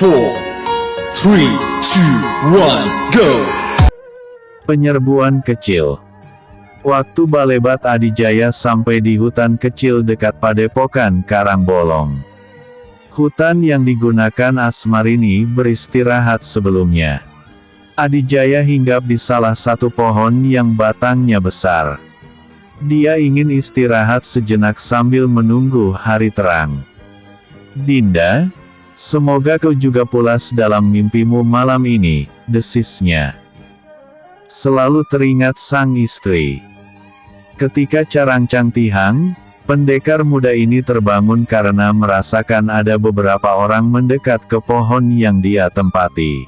4, 3, 2, 1, go! Penyerbuan kecil. Waktu Balebat Adijaya sampai di hutan kecil dekat Padepokan Karangbolong. Hutan yang digunakan Asmarini beristirahat sebelumnya. Adijaya hinggap di salah satu pohon yang batangnya besar. Dia ingin istirahat sejenak sambil menunggu hari terang. "Dinda, semoga kau juga pulas dalam mimpimu malam ini," desisnya. Selalu teringat sang istri. Ketika Carangcang Tihang, pendekar muda ini terbangun karena merasakan ada beberapa orang mendekat ke pohon yang dia tempati.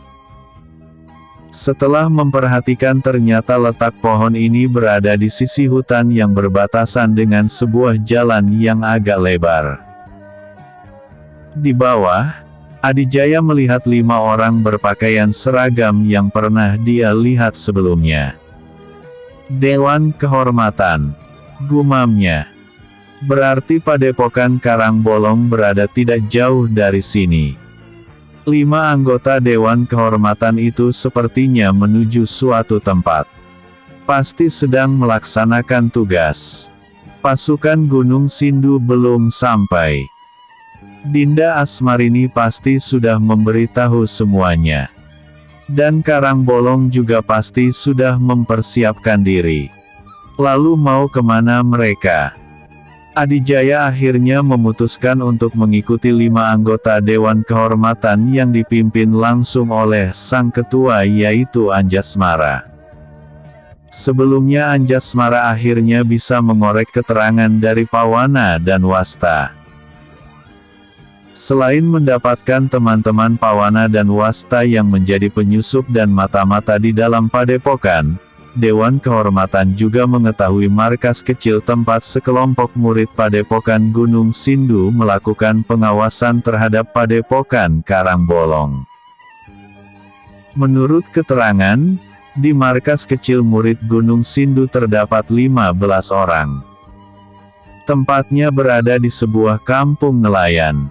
Setelah memperhatikan ternyata letak pohon ini berada di sisi hutan yang berbatasan dengan sebuah jalan yang agak lebar. Di bawah, Adijaya melihat 5 orang berpakaian seragam yang pernah dia lihat sebelumnya. "Dewan Kehormatan," gumamnya. "Berarti Padepokan Karangbolong berada tidak jauh dari sini." 5 anggota Dewan Kehormatan itu sepertinya menuju suatu tempat. Pasti sedang melaksanakan tugas. Pasukan Gunung Sindu belum sampai. Dinda Asmarini pasti sudah memberitahu semuanya. Dan Karangbolong juga pasti sudah mempersiapkan diri. Lalu mau kemana mereka? Adijaya akhirnya memutuskan untuk mengikuti 5 anggota Dewan Kehormatan yang dipimpin langsung oleh sang ketua yaitu Anjasmara. Sebelumnya Anjasmara akhirnya bisa mengorek keterangan dari Pawana dan Wasta. Selain mendapatkan teman-teman Pawana dan Wasta yang menjadi penyusup dan mata-mata di dalam padepokan, Dewan Kehormatan juga mengetahui markas kecil tempat sekelompok murid Padepokan Gunung Sindu melakukan pengawasan terhadap Padepokan Karangbolong. Menurut keterangan, di markas kecil murid Gunung Sindu terdapat 15 orang. Tempatnya berada di sebuah kampung nelayan.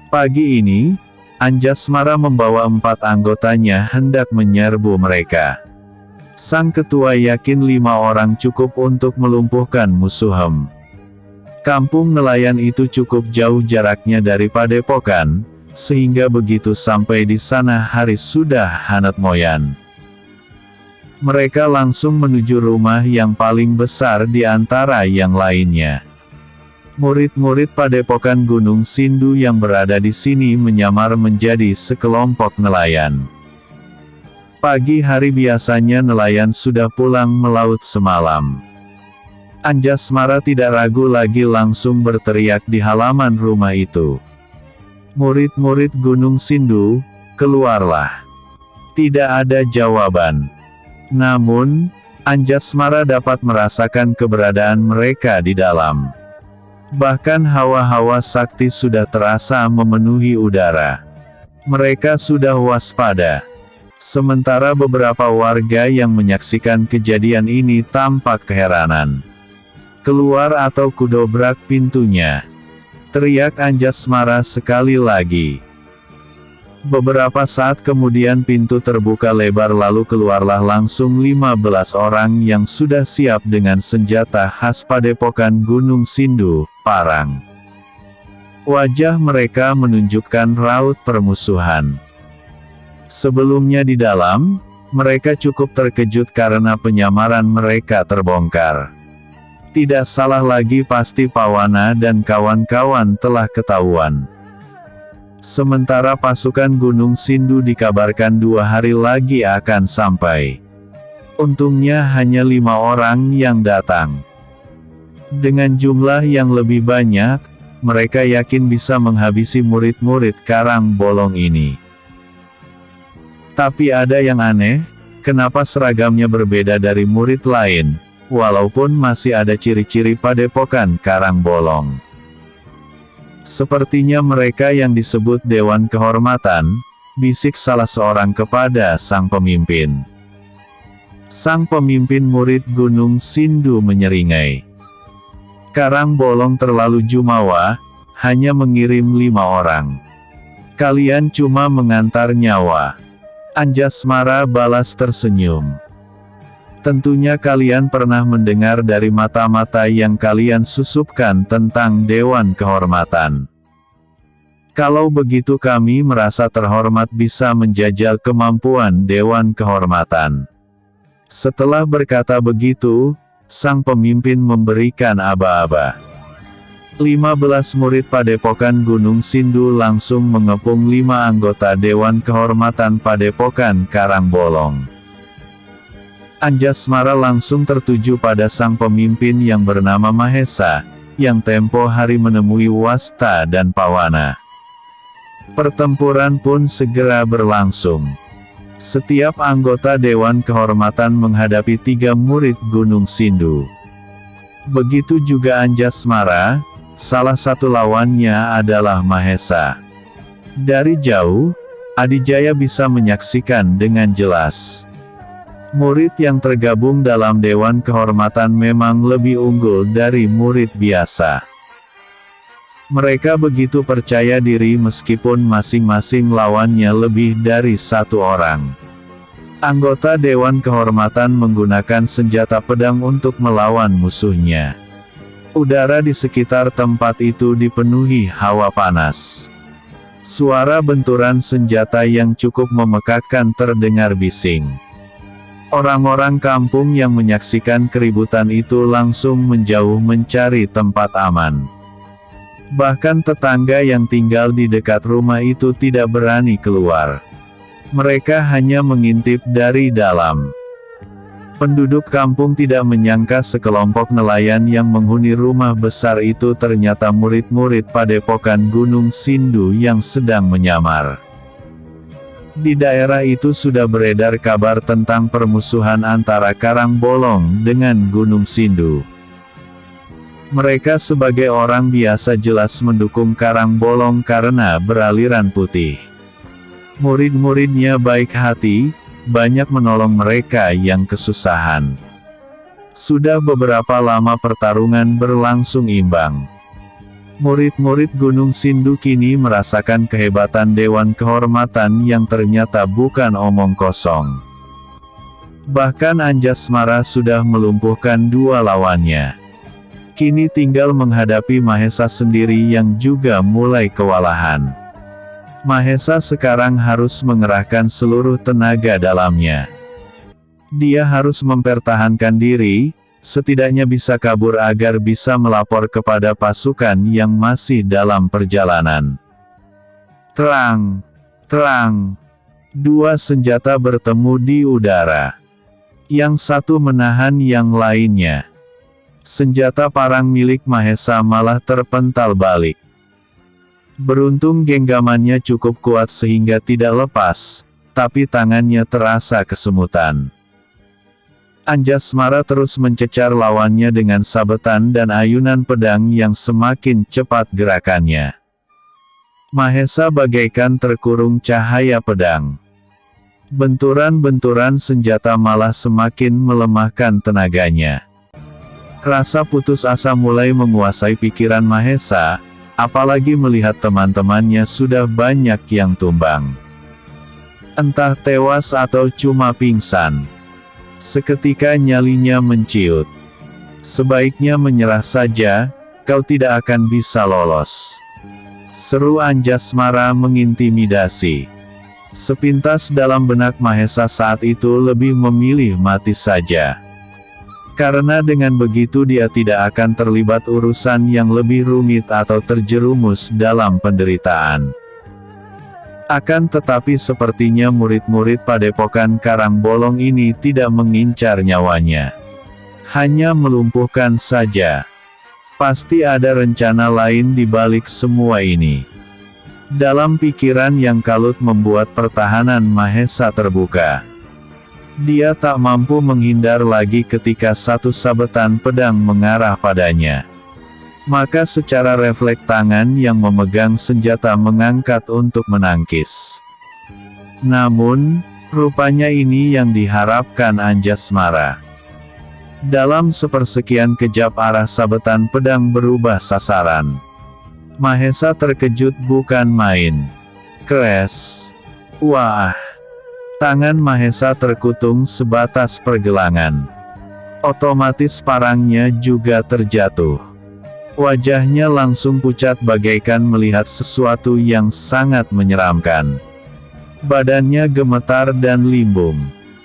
Pagi ini, Anjasmara membawa 4 anggotanya hendak menyerbu mereka. Sang ketua yakin 5 orang cukup untuk melumpuhkan musuhem. Kampung nelayan itu cukup jauh jaraknya dari Padepokan, sehingga begitu sampai di sana hari sudah hangat moyan. Mereka langsung menuju rumah yang paling besar di antara yang lainnya. Murid-murid Padepokan Gunung Sindu yang berada di sini menyamar menjadi sekelompok nelayan. Pagi hari biasanya nelayan sudah pulang melaut semalam. Anjasmara tidak ragu lagi langsung berteriak di halaman rumah itu. "Murid-murid Gunung Sindu, keluarlah." Tidak ada jawaban. Namun, Anjasmara dapat merasakan keberadaan mereka di dalam. Bahkan hawa-hawa sakti sudah terasa memenuhi udara. Mereka sudah waspada. Sementara beberapa warga yang menyaksikan kejadian ini tampak keheranan. "Keluar atau kudobrak pintunya!" teriak Anjasmara sekali lagi. Beberapa saat kemudian pintu terbuka lebar lalu keluarlah langsung 15 orang yang sudah siap dengan senjata khas Padepokan Gunung Sindu, parang. Wajah mereka menunjukkan raut permusuhan. Sebelumnya di dalam, mereka cukup terkejut karena penyamaran mereka terbongkar. Tidak salah lagi pasti Pawana dan kawan-kawan telah ketahuan. Sementara pasukan Gunung Sindu dikabarkan 2 hari lagi akan sampai. Untungnya hanya 5 orang yang datang. Dengan jumlah yang lebih banyak, mereka yakin bisa menghabisi murid-murid Karangbolong ini. Tapi ada yang aneh, kenapa seragamnya berbeda dari murid lain, walaupun masih ada ciri-ciri Padepokan Karangbolong. "Sepertinya mereka yang disebut Dewan Kehormatan," bisik salah seorang kepada sang pemimpin. Sang pemimpin murid Gunung Sindu menyeringai. Karangbolong terlalu jumawa, hanya mengirim 5 orang. Kalian cuma mengantar nyawa. Anjasmara balas tersenyum. Tentunya kalian pernah mendengar dari mata-mata yang kalian susupkan tentang Dewan Kehormatan. Kalau begitu kami merasa terhormat bisa menjajal kemampuan Dewan Kehormatan. Setelah berkata begitu, sang pemimpin memberikan aba-aba. 15 murid Padepokan Gunung Sindu langsung mengepung 5 anggota Dewan Kehormatan Padepokan Karangbolong. Anjasmara langsung tertuju pada sang pemimpin yang bernama Mahesa, yang tempo hari menemui Wasta dan Pawana. Pertempuran pun segera berlangsung. Setiap anggota Dewan Kehormatan menghadapi 3 murid Gunung Sindu. Begitu juga Anjasmara. Salah satu lawannya adalah Mahesa. Dari jauh, Adijaya bisa menyaksikan dengan jelas. Murid yang tergabung dalam Dewan Kehormatan memang lebih unggul dari murid biasa. Mereka begitu percaya diri meskipun masing-masing lawannya lebih dari 1 orang. Anggota Dewan Kehormatan menggunakan senjata pedang untuk melawan musuhnya. Udara di sekitar tempat itu dipenuhi hawa panas. Suara benturan senjata yang cukup memekakkan terdengar bising. Orang-orang kampung yang menyaksikan keributan itu langsung menjauh mencari tempat aman. Bahkan tetangga yang tinggal di dekat rumah itu tidak berani keluar. Mereka hanya mengintip dari dalam. Penduduk kampung tidak menyangka sekelompok nelayan yang menghuni rumah besar itu ternyata murid-murid Padepokan Gunung Sindu yang sedang menyamar. Di daerah itu sudah beredar kabar tentang permusuhan antara Karangbolong dengan Gunung Sindu. Mereka sebagai orang biasa jelas mendukung Karangbolong karena beraliran putih. Murid-muridnya baik hati, banyak menolong mereka yang kesusahan. Sudah beberapa lama pertarungan berlangsung imbang. Murid-murid Gunung Sindu kini merasakan kehebatan Dewan Kehormatan yang ternyata bukan omong kosong. Bahkan Anjasmara sudah melumpuhkan 2 lawannya. Kini tinggal menghadapi Mahesa sendiri yang juga mulai kewalahan. Mahesa sekarang harus mengerahkan seluruh tenaga dalamnya. Dia harus mempertahankan diri, setidaknya bisa kabur agar bisa melapor kepada pasukan yang masih dalam perjalanan. Terang! Terang! 2 senjata bertemu di udara. Yang satu menahan yang lainnya. Senjata parang milik Mahesa malah terpental balik. Beruntung genggamannya cukup kuat sehingga tidak lepas, tapi tangannya terasa kesemutan. Anjasmara terus mencecar lawannya dengan sabetan dan ayunan pedang yang semakin cepat gerakannya. Mahesa bagaikan terkurung cahaya pedang. Benturan-benturan senjata malah semakin melemahkan tenaganya. Rasa putus asa mulai menguasai pikiran Mahesa, apalagi melihat teman-temannya sudah banyak yang tumbang. Entah tewas atau cuma pingsan. Seketika nyalinya menciut. Sebaiknya menyerah saja, kau tidak akan bisa lolos. Seru Anjasmara mengintimidasi. Sepintas dalam benak Mahesa saat itu lebih memilih mati saja. Karena dengan begitu dia tidak akan terlibat urusan yang lebih rumit atau terjerumus dalam penderitaan. Akan tetapi sepertinya murid-murid Padepokan Karangbolong ini tidak mengincar nyawanya. Hanya melumpuhkan saja. Pasti ada rencana lain di balik semua ini. Dalam pikiran yang kalut membuat pertahanan Mahesa terbuka. Dia tak mampu menghindar lagi ketika satu sabetan pedang mengarah padanya. Maka secara refleks tangan yang memegang senjata mengangkat untuk menangkis. Namun, rupanya ini yang diharapkan Anjasmara. Dalam sepersekian kejap arah sabetan pedang berubah sasaran. Mahesa terkejut bukan main. Kres. Wah! Tangan Mahesa terkutung sebatas pergelangan. Otomatis parangnya juga terjatuh. Wajahnya langsung pucat bagaikan melihat sesuatu yang sangat menyeramkan. Badannya gemetar dan limbung.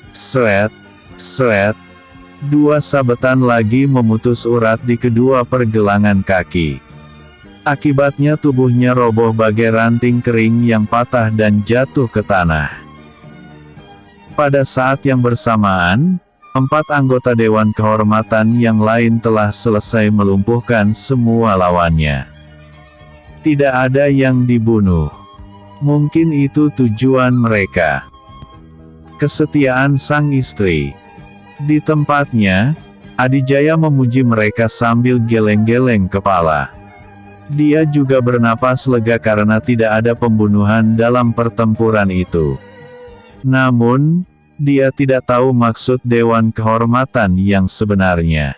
Sret, sret. Dua sabetan lagi memutus urat di kedua pergelangan kaki. Akibatnya tubuhnya roboh bagai ranting kering yang patah dan jatuh ke tanah. Pada saat yang bersamaan, 4 anggota Dewan Kehormatan yang lain telah selesai melumpuhkan semua lawannya. Tidak ada yang dibunuh. Mungkin itu tujuan mereka. Kesetiaan sang istri. Di tempatnya, Adijaya memuji mereka sambil geleng-geleng kepala. Dia juga bernapas lega karena tidak ada pembunuhan dalam pertempuran itu. Namun, dia tidak tahu maksud Dewan Kehormatan yang sebenarnya.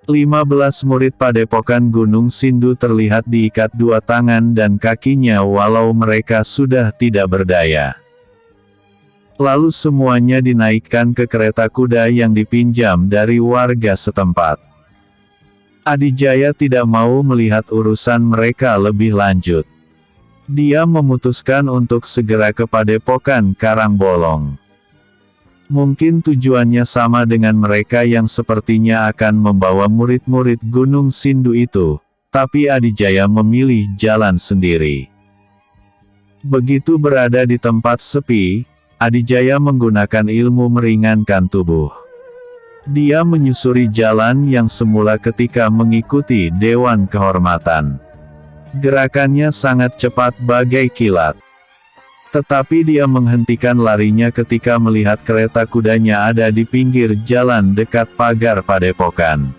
15 murid padepokan Gunung Sindu terlihat diikat dua tangan dan kakinya walau mereka sudah tidak berdaya. Lalu semuanya dinaikkan ke kereta kuda yang dipinjam dari warga setempat. Adijaya tidak mau melihat urusan mereka lebih lanjut. Dia memutuskan untuk segera ke padepokan Karangbolong. Mungkin tujuannya sama dengan mereka yang sepertinya akan membawa murid-murid Gunung Sindu itu, tapi Adijaya memilih jalan sendiri. Begitu berada di tempat sepi, Adijaya menggunakan ilmu meringankan tubuh. Dia menyusuri jalan yang semula ketika mengikuti Dewan Kehormatan. Gerakannya sangat cepat bagai kilat. Tetapi dia menghentikan larinya ketika melihat kereta kudanya ada di pinggir jalan dekat pagar padepokan.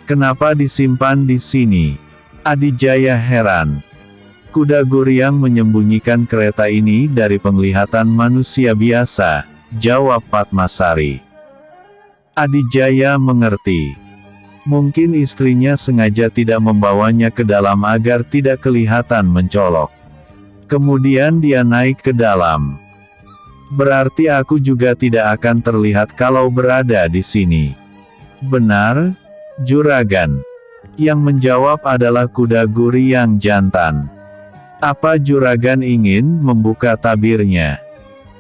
Kenapa disimpan di sini? Adijaya heran. Kuda Guryang menyembunyikan kereta ini dari penglihatan manusia biasa, jawab Padmasari. Adijaya mengerti. Mungkin istrinya sengaja tidak membawanya ke dalam agar tidak kelihatan mencolok. Kemudian dia naik ke dalam. Berarti aku juga tidak akan terlihat kalau berada di sini. Benar, Juragan. Yang menjawab adalah kuda Guryang jantan. Apa Juragan ingin membuka tabirnya?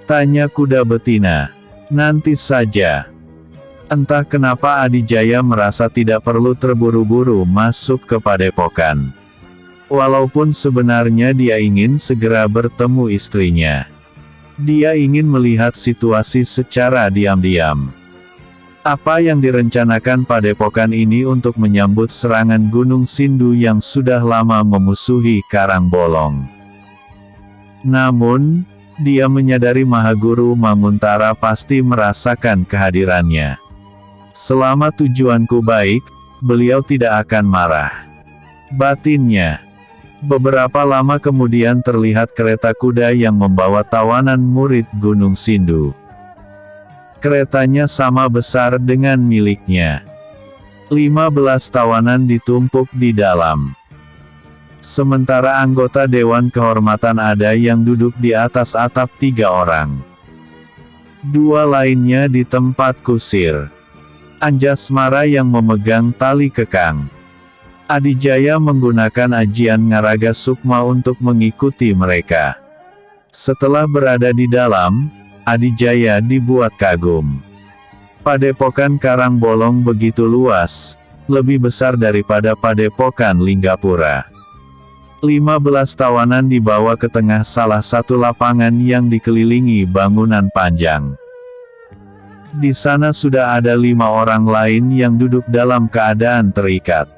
Tanya kuda betina. Nanti saja. Entah kenapa Adijaya merasa tidak perlu terburu-buru masuk ke padepokan. Walaupun sebenarnya dia ingin segera bertemu istrinya. Dia ingin melihat situasi secara diam-diam. Apa yang direncanakan padepokan ini untuk menyambut serangan Gunung Sindu yang sudah lama memusuhi Karangbolong. Namun, dia menyadari Mahaguru Manguntara pasti merasakan kehadirannya. Selama tujuanku baik, beliau tidak akan marah. Batinnya. Beberapa lama kemudian terlihat kereta kuda yang membawa tawanan murid Gunung Sindu. Keretanya sama besar dengan miliknya. 15 tawanan ditumpuk di dalam. Sementara anggota Dewan Kehormatan ada yang duduk di atas atap 3 orang. 2 lainnya di tempat kusir. Anjasmara yang memegang tali kekang. Adijaya menggunakan ajian Ngaraga Sukma untuk mengikuti mereka. Setelah berada di dalam, Adijaya dibuat kagum. Padepokan Karangbolong begitu luas, lebih besar daripada Padepokan Linggapura. 15 tawanan dibawa ke tengah salah satu lapangan yang dikelilingi bangunan panjang. Di sana sudah ada 5 orang lain yang duduk dalam keadaan terikat.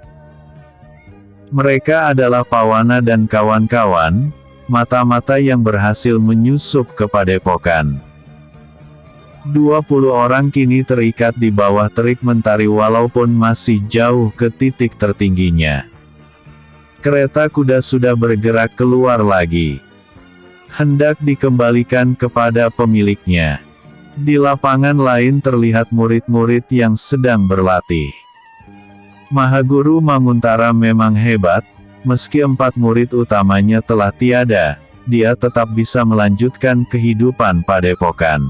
Mereka adalah Pawana dan kawan-kawan, mata-mata yang berhasil menyusup ke padepokan. 20 orang kini terikat di bawah terik mentari walaupun masih jauh ke titik tertingginya. Kereta kuda sudah bergerak keluar lagi. Hendak dikembalikan kepada pemiliknya. Di lapangan lain terlihat murid-murid yang sedang berlatih. Mahaguru Manguntara memang hebat, meski 4 murid utamanya telah tiada, dia tetap bisa melanjutkan kehidupan padepokan.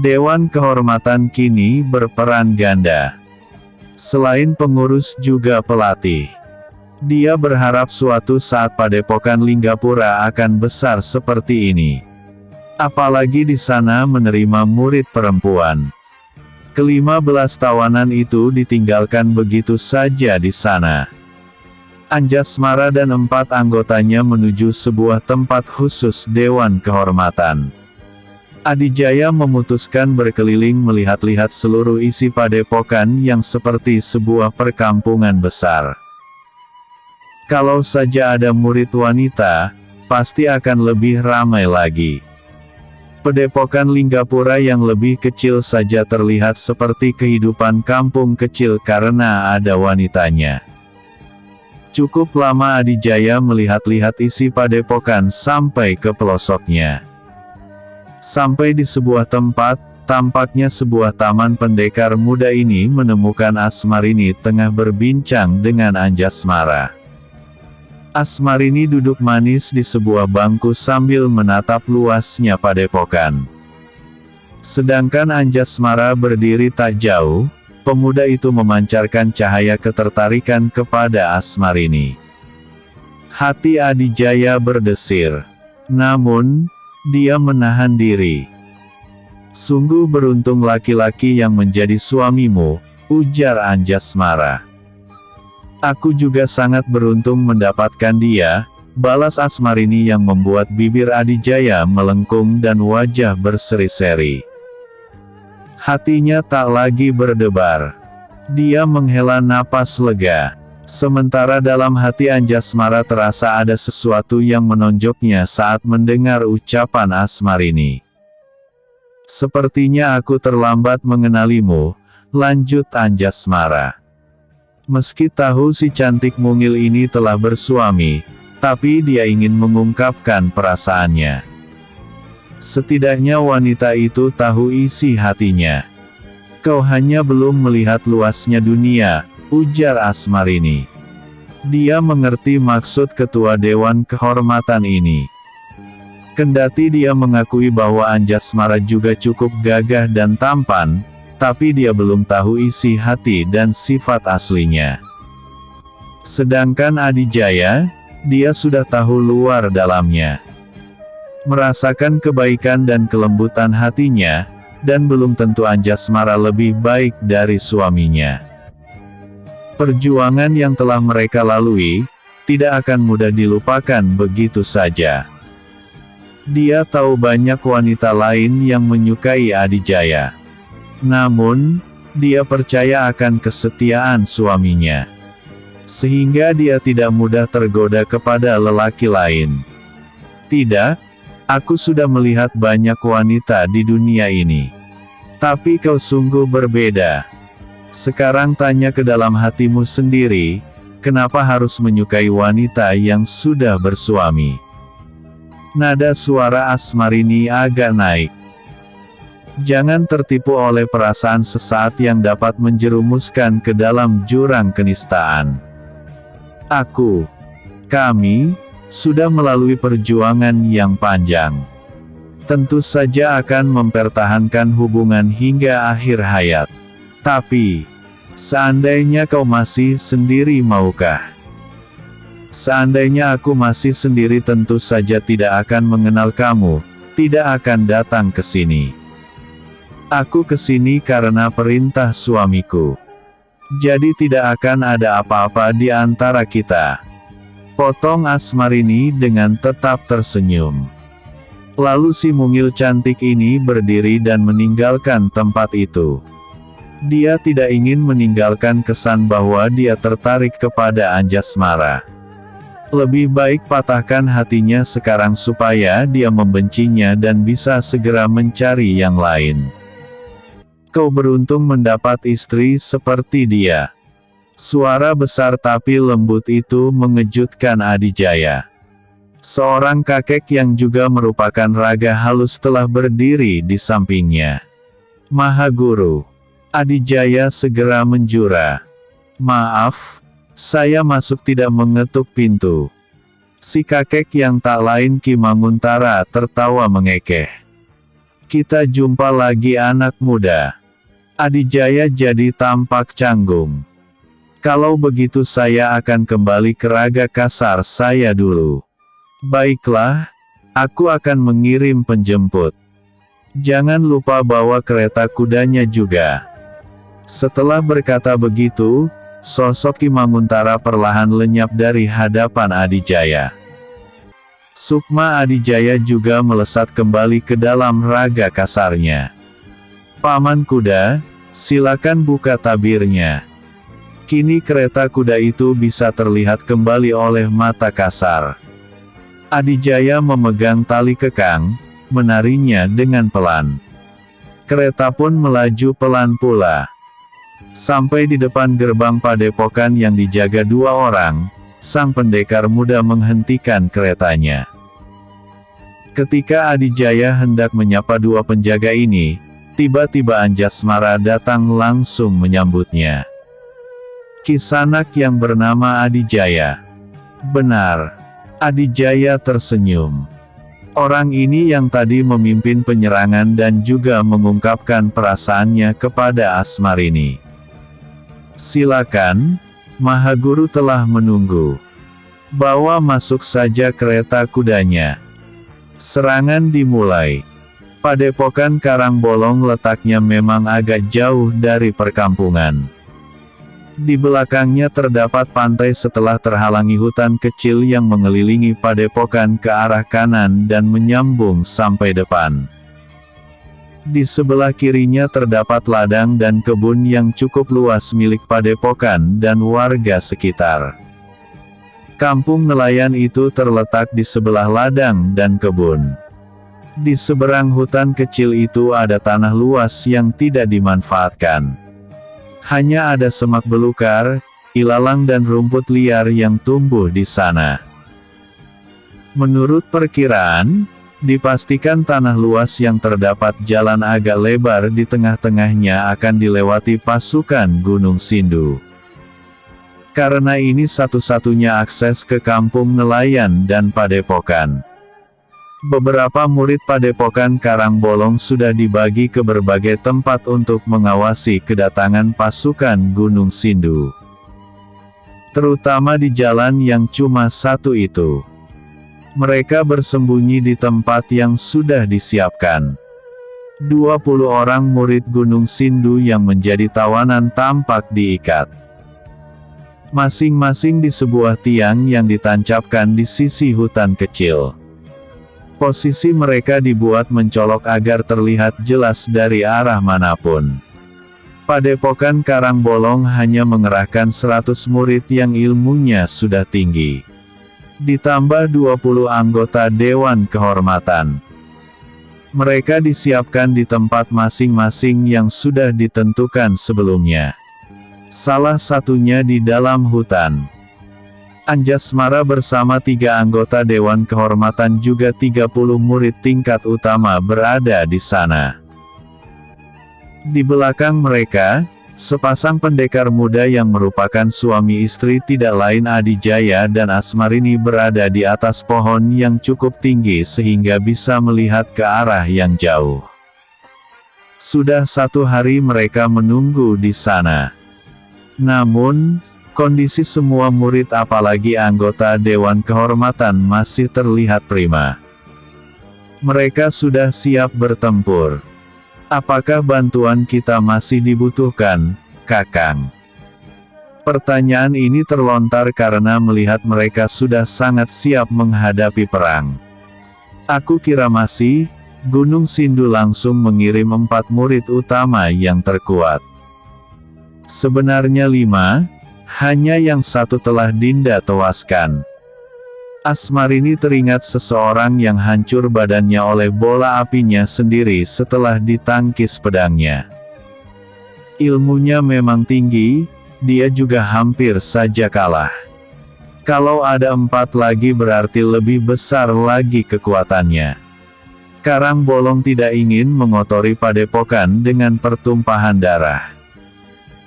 Dewan Kehormatan kini berperan ganda. Selain pengurus juga pelatih. Dia berharap suatu saat padepokan Linggapura akan besar seperti ini. Apalagi di sana menerima murid perempuan. Ke-15 tawanan itu ditinggalkan begitu saja di sana. Anjasmara dan 4 anggotanya menuju sebuah tempat khusus Dewan Kehormatan. Adijaya memutuskan berkeliling melihat-lihat seluruh isi padepokan yang seperti sebuah perkampungan besar. Kalau saja ada murid wanita, pasti akan lebih ramai lagi. Padepokan Linggapura yang lebih kecil saja terlihat seperti kehidupan kampung kecil karena ada wanitanya. Cukup lama Adijaya melihat-lihat isi padepokan sampai ke pelosoknya. Sampai di sebuah tempat, tampaknya sebuah taman pendekar muda ini menemukan Asmarini tengah berbincang dengan Anjasmara. Asmarini duduk manis di sebuah bangku sambil menatap luasnya padepokan. Sedangkan Anjasmara berdiri tak jauh, pemuda itu memancarkan cahaya ketertarikan kepada Asmarini. Hati Adijaya berdesir. Namun, dia menahan diri. Sungguh beruntung laki-laki yang menjadi suamimu, ujar Anjasmara. Aku juga sangat beruntung mendapatkan dia, balas Asmarini yang membuat bibir Adijaya melengkung dan wajah berseri-seri. Hatinya tak lagi berdebar. Dia menghela napas lega. Sementara dalam hati Anjasmara terasa ada sesuatu yang menonjoknya saat mendengar ucapan Asmarini. Sepertinya aku terlambat mengenalimu, lanjut Anjasmara. Meski tahu si cantik mungil ini telah bersuami, tapi dia ingin mengungkapkan perasaannya. Setidaknya wanita itu tahu isi hatinya. Kau hanya belum melihat luasnya dunia, ujar Asmarini. Dia mengerti maksud ketua Dewan Kehormatan ini. Kendati dia mengakui bahwa Anjasmara juga cukup gagah dan tampan, tapi dia belum tahu isi hati dan sifat aslinya. Sedangkan Adijaya, dia sudah tahu luar dalamnya. Merasakan kebaikan dan kelembutan hatinya, dan belum tentu Anjasmara lebih baik dari suaminya. Perjuangan yang telah mereka lalui, tidak akan mudah dilupakan begitu saja. Dia tahu banyak wanita lain yang menyukai Adijaya. Namun, dia percaya akan kesetiaan suaminya. Sehingga dia tidak mudah tergoda kepada lelaki lain. Tidak, aku sudah melihat banyak wanita di dunia ini. Tapi kau sungguh berbeda. Sekarang tanya ke dalam hatimu sendiri, kenapa harus menyukai wanita yang sudah bersuami? Nada suara Asmarini agak naik. Jangan tertipu oleh perasaan sesaat yang dapat menjerumuskan ke dalam jurang kenistaan. Kami, sudah melalui perjuangan yang panjang. Tentu saja akan mempertahankan hubungan hingga akhir hayat. Tapi, seandainya kau masih sendiri maukah? Seandainya aku masih sendiri tentu saja tidak akan mengenal kamu, tidak akan datang ke sini. Aku ke sini karena perintah suamiku. Jadi tidak akan ada apa-apa di antara kita. Potong Asmarini dengan tetap tersenyum. Lalu si mungil cantik ini berdiri dan meninggalkan tempat itu. Dia tidak ingin meninggalkan kesan bahwa dia tertarik kepada Anjasmara. Lebih baik patahkan hatinya sekarang supaya dia membencinya dan bisa segera mencari yang lain. Kau beruntung mendapat istri seperti dia. Suara besar tapi lembut itu mengejutkan Adijaya. Seorang kakek yang juga merupakan raga halus telah berdiri di sampingnya. Mahaguru. Adijaya segera menjura. Maaf, saya masuk tidak mengetuk pintu. Si kakek yang tak lain Ki Manguntara tertawa mengekeh. Kita jumpa lagi anak muda. Adijaya jadi tampak canggung. Kalau begitu saya akan kembali ke Raga Kasar saya dulu. Baiklah, aku akan mengirim penjemput. Jangan lupa bawa kereta kudanya juga. Setelah berkata begitu, sosok Ki Manguntara perlahan lenyap dari hadapan Adijaya. Sukma Adijaya juga melesat kembali ke dalam raga kasarnya. Paman kuda, silakan buka tabirnya. Kini kereta kuda itu bisa terlihat kembali oleh mata kasar. Adijaya memegang tali kekang, menarinya dengan pelan. Kereta pun melaju pelan pula. Sampai di depan gerbang padepokan yang dijaga 2 orang, sang pendekar muda menghentikan keretanya. Ketika Adijaya hendak menyapa 2 penjaga ini, tiba-tiba Anjasmara datang langsung menyambutnya. Kisanak yang bernama Adijaya. Benar. Adijaya tersenyum. Orang ini yang tadi memimpin penyerangan dan juga mengungkapkan perasaannya kepada Asmarini. Silakan, Mahaguru telah menunggu. Bawa masuk saja kereta kudanya. Serangan dimulai. Padepokan Karangbolong letaknya memang agak jauh dari perkampungan. Di belakangnya terdapat pantai setelah terhalangi hutan kecil yang mengelilingi padepokan ke arah kanan dan menyambung sampai depan. Di sebelah kirinya terdapat ladang dan kebun yang cukup luas milik padepokan dan warga sekitar. Kampung nelayan itu terletak di sebelah ladang dan kebun. Di seberang hutan kecil itu ada tanah luas yang tidak dimanfaatkan. Hanya ada semak belukar, ilalang dan rumput liar yang tumbuh di sana. Menurut perkiraan, dipastikan tanah luas yang terdapat jalan agak lebar di tengah-tengahnya akan dilewati pasukan Gunung Sindu. Karena ini satu-satunya akses ke kampung nelayan dan padepokan. Beberapa murid padepokan Karangbolong sudah dibagi ke berbagai tempat untuk mengawasi kedatangan pasukan Gunung Sindu. Terutama di jalan yang cuma satu itu. Mereka bersembunyi di tempat yang sudah disiapkan. 20 orang murid Gunung Sindu yang menjadi tawanan tampak diikat. Masing-masing di sebuah tiang yang ditancapkan di sisi hutan kecil. Posisi mereka dibuat mencolok agar terlihat jelas dari arah manapun. Padepokan Karangbolong hanya mengerahkan 100 murid yang ilmunya sudah tinggi. Ditambah 20 anggota Dewan Kehormatan. Mereka disiapkan di tempat masing-masing yang sudah ditentukan sebelumnya. Salah satunya di dalam hutan. Anjasmara bersama 3 anggota Dewan Kehormatan juga 30 murid tingkat utama berada di sana. Di belakang mereka, sepasang pendekar muda yang merupakan suami istri tidak lain Adijaya dan Asmarini berada di atas pohon yang cukup tinggi sehingga bisa melihat ke arah yang jauh. Sudah 1 hari mereka menunggu di sana. Namun, kondisi semua murid apalagi anggota Dewan Kehormatan masih terlihat prima. Mereka sudah siap bertempur. Apakah bantuan kita masih dibutuhkan, Kakang? Pertanyaan ini terlontar karena melihat mereka sudah sangat siap menghadapi perang. Aku kira masih. Gunung Sindu langsung mengirim 4 murid utama yang terkuat. Sebenarnya 5, hanya yang 1 telah Dinda tewaskan. Asmarini teringat seseorang yang hancur badannya oleh bola apinya sendiri setelah ditangkis pedangnya. Ilmunya memang tinggi, dia juga hampir saja kalah. Kalau ada 4 lagi berarti lebih besar lagi kekuatannya. Karangbolong tidak ingin mengotori padepokan dengan pertumpahan darah.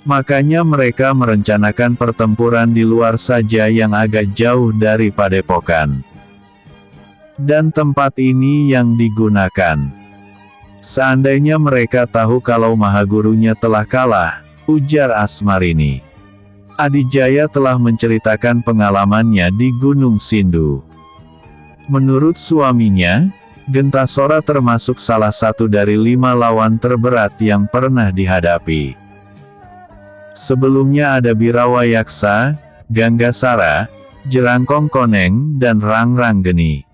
Makanya mereka merencanakan pertempuran di luar saja yang agak jauh dari padepokan. Dan tempat ini yang digunakan. Seandainya mereka tahu kalau Mahagurunya telah kalah, ujar Asmarini. Adijaya telah menceritakan pengalamannya di Gunung Sindu. Menurut suaminya, Gentasora termasuk salah satu dari 5 lawan terberat yang pernah dihadapi. Sebelumnya ada Birawayaksa, Ganggasara, Jerangkong Koneng, dan Rangranggeni.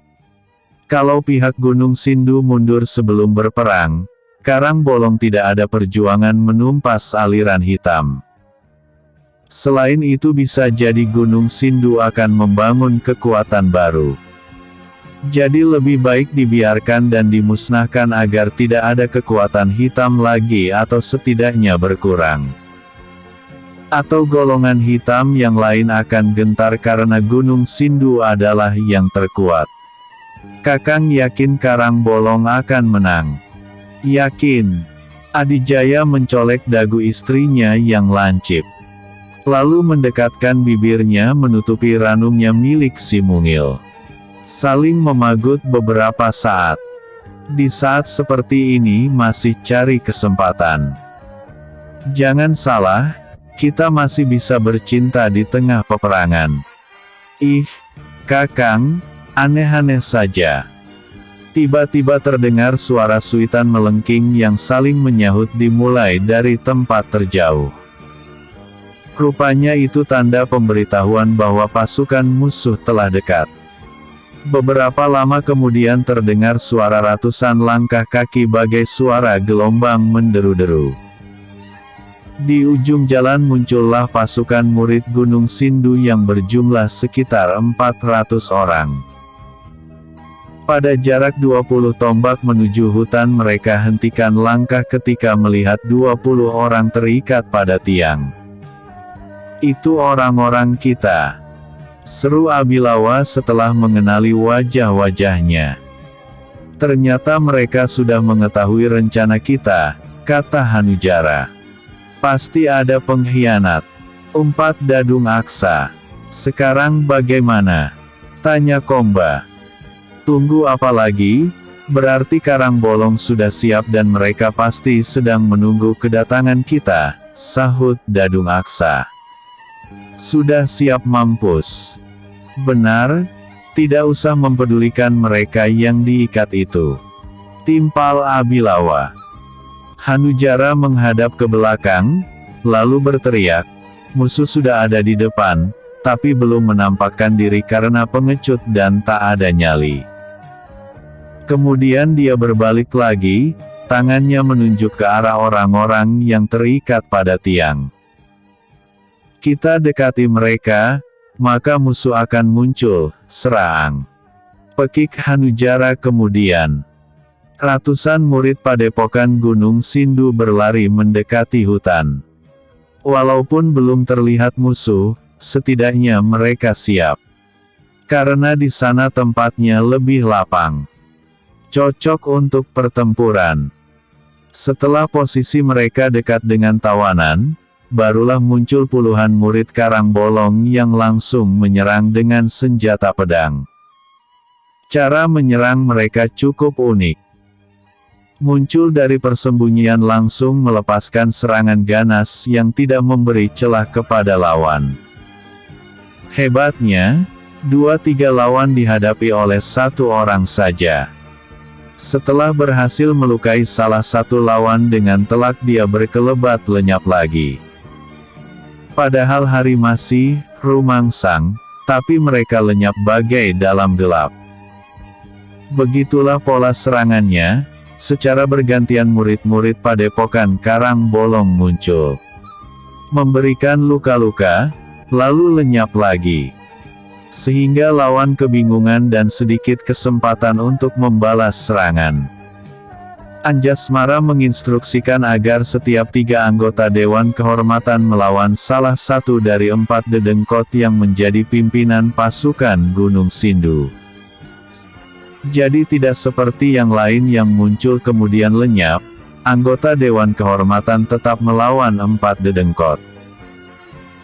Kalau pihak Gunung Sindu mundur sebelum berperang, Karangbolong tidak ada perjuangan menumpas aliran hitam. Selain itu bisa jadi Gunung Sindu akan membangun kekuatan baru. Jadi lebih baik dibiarkan dan dimusnahkan agar tidak ada kekuatan hitam lagi atau setidaknya berkurang. Atau golongan hitam yang lain akan gentar karena Gunung Sindu adalah yang terkuat. Kakang yakin Karangbolong akan menang. Yakin. Adijaya mencolek dagu istrinya yang lancip. Lalu mendekatkan bibirnya menutupi ranumnya milik si mungil. Saling memagut beberapa saat. Di saat seperti ini masih cari kesempatan. Jangan salah, kita masih bisa bercinta di tengah peperangan. Ih, Kakang, aneh-aneh saja. Tiba-tiba terdengar suara suitan melengking yang saling menyahut dimulai dari tempat terjauh. Rupanya itu tanda pemberitahuan bahwa pasukan musuh telah dekat. Beberapa lama kemudian terdengar suara ratusan langkah kaki bagai suara gelombang menderu-deru. Di ujung jalan muncullah pasukan murid Gunung Sindu yang berjumlah sekitar 400 orang. Pada jarak 20 tombak menuju hutan mereka hentikan langkah ketika melihat 20 orang terikat pada tiang. Itu orang-orang kita, seru Abilawa setelah mengenali wajah-wajahnya. Ternyata mereka sudah mengetahui rencana kita, kata Hanujara. Pasti ada pengkhianat. Umpat Dadung Aksa. Sekarang bagaimana? Tanya Komba. Tunggu apa lagi? Berarti Karangbolong sudah siap dan mereka pasti sedang menunggu kedatangan kita, sahut Dadung Aksa. Sudah siap mampus. Benar, tidak usah mempedulikan mereka yang diikat itu. Timpal Abilawa. Hanujara menghadap ke belakang, lalu berteriak, musuh sudah ada di depan, tapi belum menampakkan diri karena pengecut dan tak ada nyali. Kemudian dia berbalik lagi, tangannya menunjuk ke arah orang-orang yang terikat pada tiang. Kita dekati mereka, maka musuh akan muncul, serang. Pekik Hanujara kemudian. Ratusan murid padepokan Gunung Sindu berlari mendekati hutan. Walaupun belum terlihat musuh, setidaknya mereka siap. Karena di sana tempatnya lebih lapang. Cocok untuk pertempuran. Setelah posisi mereka dekat dengan tawanan, barulah muncul puluhan murid Karangbolong yang langsung menyerang dengan senjata pedang. Cara menyerang mereka cukup unik. Muncul dari persembunyian langsung melepaskan serangan ganas yang tidak memberi celah kepada lawan. Hebatnya, 2-3 lawan dihadapi oleh 1 orang saja. Setelah berhasil melukai salah satu lawan dengan telak dia berkelebat lenyap lagi. Padahal hari masih rumangsang, tapi mereka lenyap bagai dalam gelap. Begitulah pola serangannya, secara bergantian murid-murid padepokan Karangbolong muncul. Memberikan luka-luka, lalu lenyap lagi. Sehingga lawan kebingungan dan sedikit kesempatan untuk membalas serangan. Anjasmara menginstruksikan agar setiap 3 anggota Dewan Kehormatan melawan salah satu dari 4 dedengkot yang menjadi pimpinan pasukan Gunung Sindu. Jadi tidak seperti yang lain yang muncul kemudian lenyap, anggota Dewan Kehormatan tetap melawan 4 dedengkot.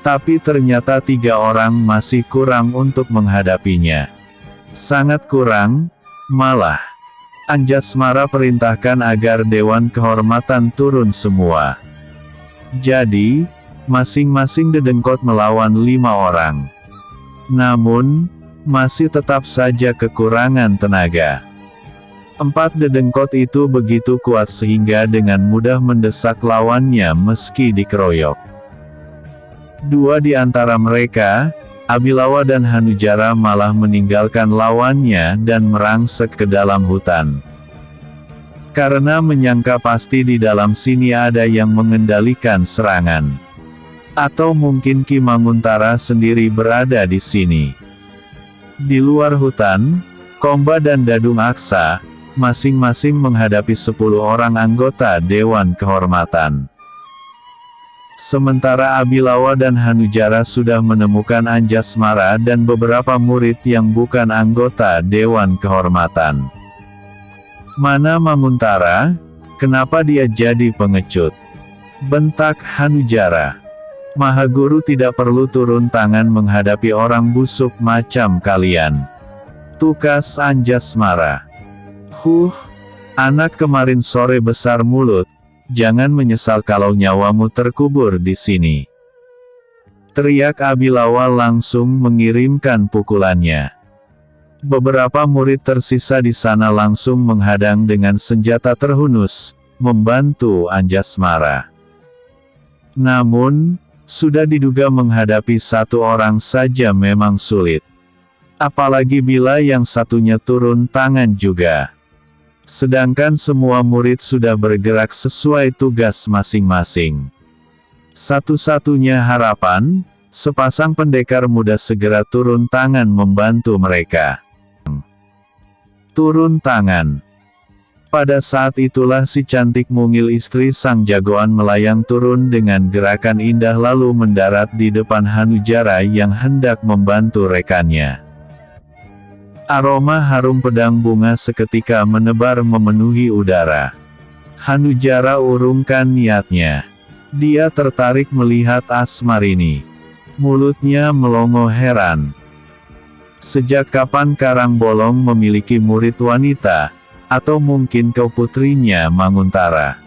Tapi ternyata 3 orang masih kurang untuk menghadapinya. Sangat kurang, malah. Anjasmara perintahkan agar Dewan Kehormatan turun semua. Jadi, masing-masing dedengkot melawan 5 orang. Namun, masih tetap saja kekurangan tenaga. 4 dedengkot itu begitu kuat sehingga dengan mudah mendesak lawannya meski dikeroyok. 2 di antara mereka, Abilawa dan Hanujara malah meninggalkan lawannya dan merangsek ke dalam hutan. Karena menyangka pasti di dalam sini ada yang mengendalikan serangan. Atau mungkin Ki Manguntara sendiri berada di sini. Di luar hutan, Komba dan Dadung Aksa, masing-masing menghadapi 10 orang anggota Dewan Kehormatan. Sementara Abilawa dan Hanujara sudah menemukan Anjasmara dan beberapa murid yang bukan anggota Dewan Kehormatan. Mana Manguntara? Kenapa dia jadi pengecut? Bentak Hanujara. Mahaguru tidak perlu turun tangan menghadapi orang busuk macam kalian. Tukas Anjasmara. Anak kemarin sore besar mulut. Jangan menyesal kalau nyawamu terkubur di sini. Teriak Abilawa langsung mengirimkan pukulannya. Beberapa murid tersisa di sana langsung menghadang dengan senjata terhunus, membantu Anjasmara. Namun, sudah diduga menghadapi 1 orang saja memang sulit. Apalagi bila yang satunya turun tangan juga. Sedangkan semua murid sudah bergerak sesuai tugas masing-masing. Satu-satunya harapan, sepasang pendekar muda segera turun tangan membantu mereka. Turun tangan. Pada saat itulah si cantik mungil istri sang jagoan melayang turun dengan gerakan indah lalu mendarat di depan Hanujara yang hendak membantu rekannya. Aroma harum pedang bunga seketika menebar memenuhi udara. Hanujara urungkan niatnya. Dia tertarik melihat Asmarini. Mulutnya melongo heran. Sejak kapan Karang Bolong memiliki murid wanita? Atau mungkin kau putrinya Manguntara?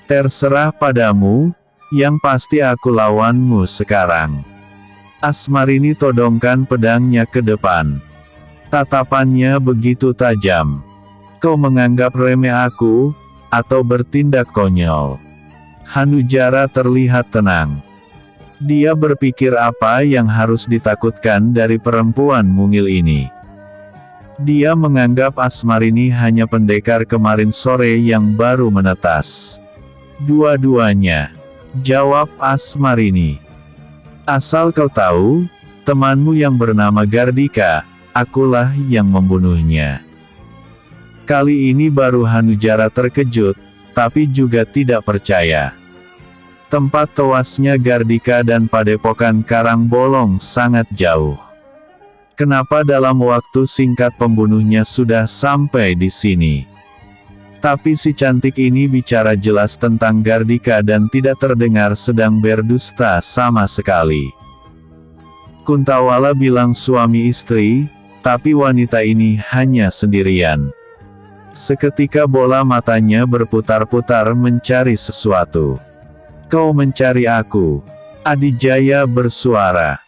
Terserah padamu, yang pasti aku lawanmu sekarang. Asmarini todongkan pedangnya ke depan. Tatapannya begitu tajam. Kau menganggap remeh aku, atau bertindak konyol? Hanujara terlihat tenang. Dia berpikir apa yang harus ditakutkan dari perempuan mungil ini. Dia menganggap Asmarini hanya pendekar kemarin sore yang baru menetas. Dua-duanya. Jawab Asmarini. Asal kau tahu, temanmu yang bernama Gardika, akulah yang membunuhnya. Kali ini baru Hanujara terkejut, tapi juga tidak percaya. Tempat tewasnya Gardika dan padepokan Karang Bolong sangat jauh. Kenapa dalam waktu singkat pembunuhnya sudah sampai di sini? Tapi si cantik ini bicara jelas tentang Gardika dan tidak terdengar sedang berdusta sama sekali. Kuntawala bilang suami istri, tapi wanita ini hanya sendirian. Seketika bola matanya berputar-putar mencari sesuatu. Kau mencari aku? Adijaya bersuara.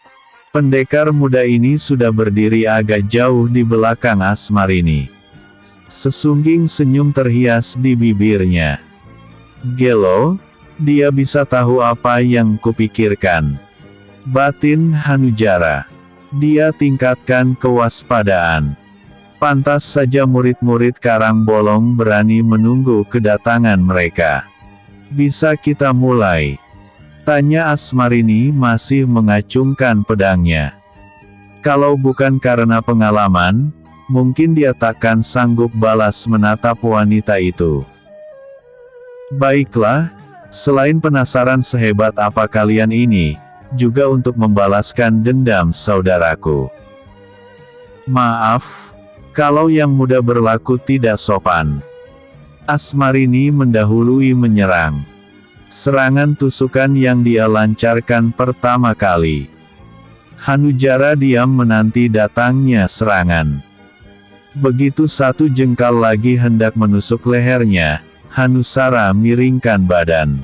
Pendekar muda ini sudah berdiri agak jauh di belakang Asmarini. Sesungging senyum terhias di bibirnya. Gelo, dia bisa tahu apa yang kupikirkan. Batin Hanujara. Dia tingkatkan kewaspadaan. Pantas saja murid-murid Karang Bolong berani menunggu kedatangan mereka. Bisa kita mulai? Tanya Asmarini masih mengacungkan pedangnya. Kalau bukan karena pengalaman, mungkin dia takkan sanggup balas menatap wanita itu. Baiklah, selain penasaran sehebat apa kalian ini, juga untuk membalaskan dendam saudaraku. Maaf, kalau yang muda berlaku tidak sopan. Asmarini mendahului menyerang. Serangan tusukan yang dia lancarkan pertama kali. Hanujara diam menanti datangnya serangan. Begitu satu jengkal lagi hendak menusuk lehernya, Hanusara miringkan badan.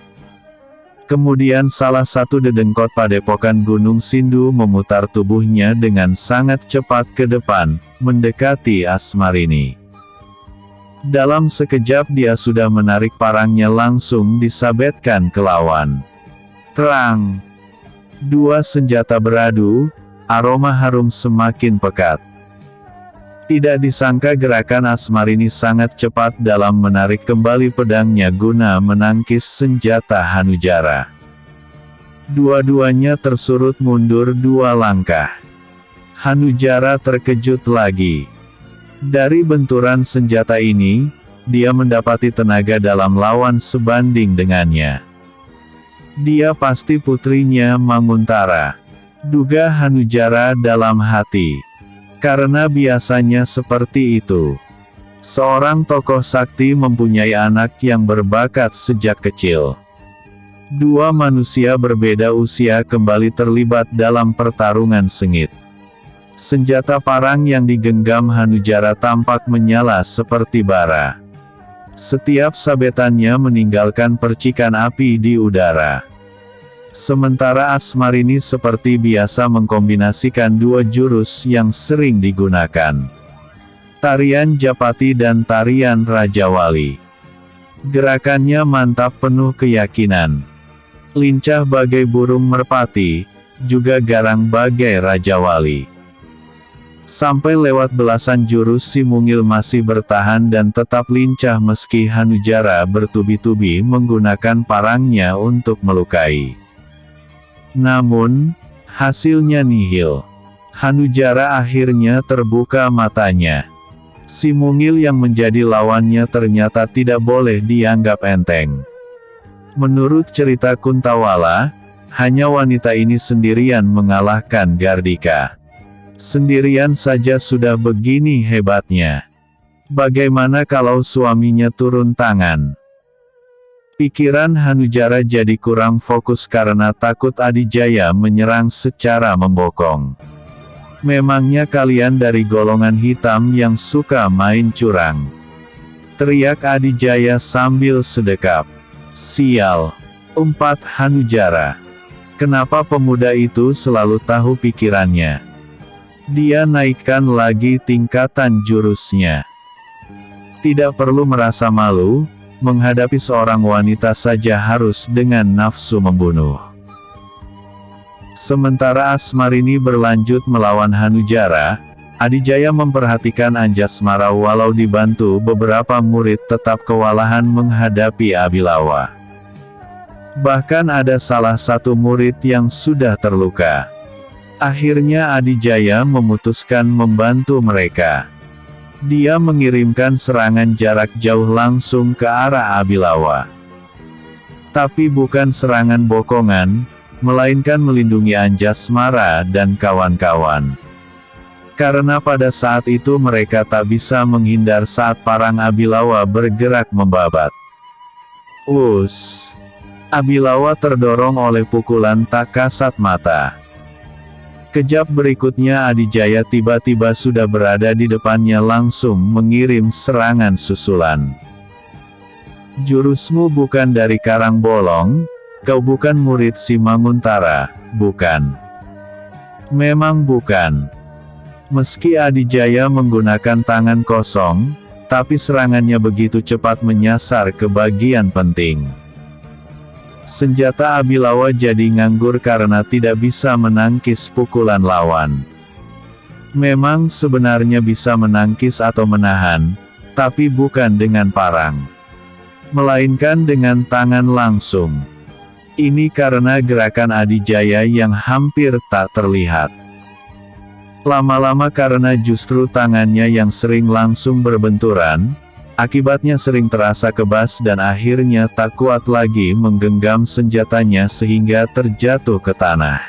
Kemudian salah satu dedengkot padepokan Gunung Sindu memutar tubuhnya dengan sangat cepat ke depan, mendekati Asmarini. Dalam sekejap dia sudah menarik parangnya langsung disabetkan ke lawan. Terang! Dua senjata beradu, aroma harum semakin pekat. Tidak disangka gerakan Asmarini sangat cepat dalam menarik kembali pedangnya guna menangkis senjata Hanujara. Dua-duanya tersurut mundur 2 langkah. Hanujara terkejut lagi. Dari benturan senjata ini, dia mendapati tenaga dalam lawan sebanding dengannya. Dia pasti putrinya Manguntara, duga Hanujara dalam hati. Karena biasanya seperti itu. Seorang tokoh sakti mempunyai anak yang berbakat sejak kecil. Dua manusia berbeda usia kembali terlibat dalam pertarungan sengit. Senjata parang yang digenggam Hanujara tampak menyala seperti bara. Setiap sabetannya meninggalkan percikan api di udara. Sementara Asmarini seperti biasa mengkombinasikan 2 jurus yang sering digunakan. Tarian Japati dan tarian Rajawali. Gerakannya mantap penuh keyakinan. Lincah bagai burung merpati, juga garang bagai Rajawali. Sampai lewat belasan jurus si mungil masih bertahan dan tetap lincah meski Hanujara bertubi-tubi menggunakan parangnya untuk melukai. Namun, hasilnya nihil. Hanujara akhirnya terbuka matanya. Si mungil yang menjadi lawannya ternyata tidak boleh dianggap enteng. Menurut cerita Kuntawala, hanya wanita ini sendirian mengalahkan Gardika. Sendirian saja sudah begini hebatnya. Bagaimana kalau suaminya turun tangan? Pikiran Hanujara jadi kurang fokus karena takut Adijaya menyerang secara membokong. Memangnya kalian dari golongan hitam yang suka main curang? Teriak Adijaya sambil sedekap. Sial! Umpat Hanujara. Kenapa pemuda itu selalu tahu pikirannya? Dia naikkan lagi tingkatan jurusnya. Tidak perlu merasa malu. Menghadapi seorang wanita saja harus dengan nafsu membunuh. Sementara Asmarini berlanjut melawan Hanujara, Adijaya memperhatikan Anjasmara walau dibantu beberapa murid tetap kewalahan menghadapi Abilawa. Bahkan ada salah satu murid yang sudah terluka. Akhirnya Adijaya memutuskan membantu mereka. Dia mengirimkan serangan jarak jauh langsung ke arah Abilawa. Tapi bukan serangan bokongan, melainkan melindungi Anjasmara dan kawan-kawan. Karena pada saat itu mereka tak bisa menghindar saat parang Abilawa bergerak membabat. Abilawa terdorong oleh pukulan tak kasat mata. Kejap berikutnya Adijaya tiba-tiba sudah berada di depannya langsung mengirim serangan susulan. Jurusmu bukan dari Karang Bolong, kau bukan murid si Manguntara, bukan? Memang bukan. Meski Adijaya menggunakan tangan kosong, tapi serangannya begitu cepat menyasar ke bagian penting. Senjata Abilawa jadi nganggur karena tidak bisa menangkis pukulan lawan. Memang sebenarnya bisa menangkis atau menahan, tapi bukan dengan parang. Melainkan dengan tangan langsung. Ini karena gerakan Adijaya yang hampir tak terlihat. Lama-lama karena justru tangannya yang sering langsung berbenturan, akibatnya sering terasa kebas dan akhirnya tak kuat lagi menggenggam senjatanya sehingga terjatuh ke tanah.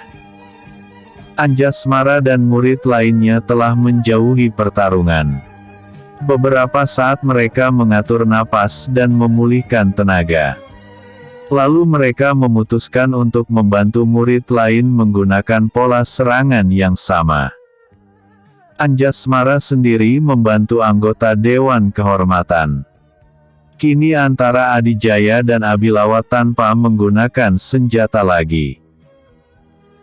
Anjasmara dan murid lainnya telah menjauhi pertarungan. Beberapa saat mereka mengatur napas dan memulihkan tenaga. Lalu mereka memutuskan untuk membantu murid lain menggunakan pola serangan yang sama. Anjasmara sendiri membantu anggota Dewan Kehormatan. Kini antara Adijaya dan Abilawa tanpa menggunakan senjata lagi.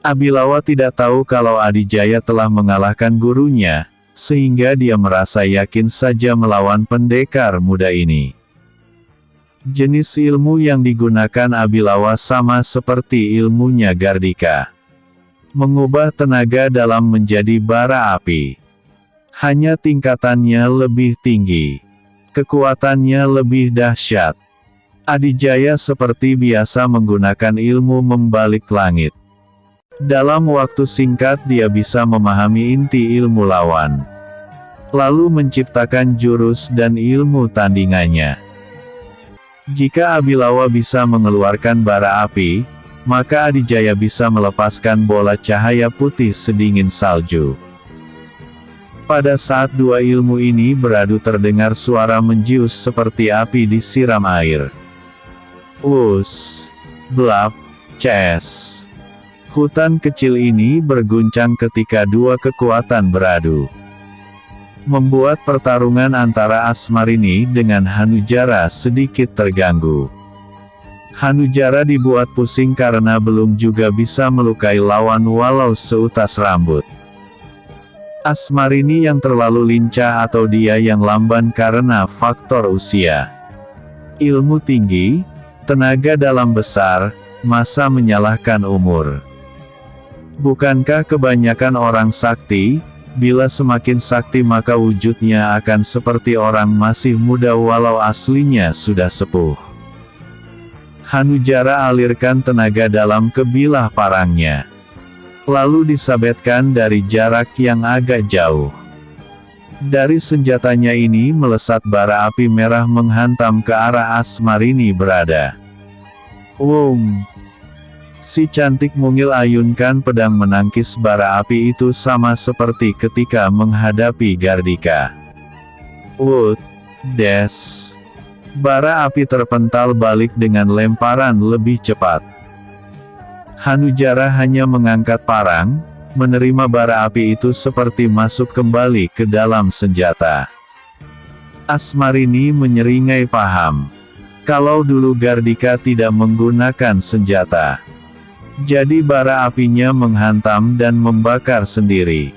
Abilawa tidak tahu kalau Adijaya telah mengalahkan gurunya, sehingga dia merasa yakin saja melawan pendekar muda ini. Jenis ilmu yang digunakan Abilawa sama seperti ilmunya Gardika. Mengubah tenaga dalam menjadi bara api. Hanya tingkatannya lebih tinggi. Kekuatannya lebih dahsyat. Adijaya seperti biasa menggunakan ilmu membalik langit. Dalam waktu singkat dia bisa memahami inti ilmu lawan. Lalu menciptakan jurus dan ilmu tandingannya. Jika Abilawa bisa mengeluarkan bara api, maka Adijaya bisa melepaskan bola cahaya putih sedingin salju. Pada saat dua ilmu ini beradu terdengar suara menjius seperti api disiram air. Us, blap, ces. Hutan kecil ini berguncang ketika dua kekuatan beradu. Membuat pertarungan antara Asmarini dengan Hanujara sedikit terganggu. Hanujara dibuat pusing karena belum juga bisa melukai lawan walau seutas rambut. Asmarini yang terlalu lincah atau dia yang lamban karena faktor usia. Ilmu tinggi, tenaga dalam besar, masa menyalahkan umur. Bukankah kebanyakan orang sakti, bila semakin sakti maka wujudnya akan seperti orang masih muda walau aslinya sudah sepuh. Hanujara alirkan tenaga dalam ke bilah parangnya. Lalu disabetkan dari jarak yang agak jauh. Dari senjatanya ini melesat bara api merah menghantam ke arah Asmarini berada. Wong! Si cantik mungil ayunkan pedang menangkis bara api itu sama seperti ketika menghadapi Gardika. Des! Bara api terpental balik dengan lemparan lebih cepat. Hanujara hanya mengangkat parang, menerima bara api itu seperti masuk kembali ke dalam senjata. Asmarini menyeringai paham. Kalau dulu Gardika tidak menggunakan senjata. Jadi bara apinya menghantam dan membakar sendiri.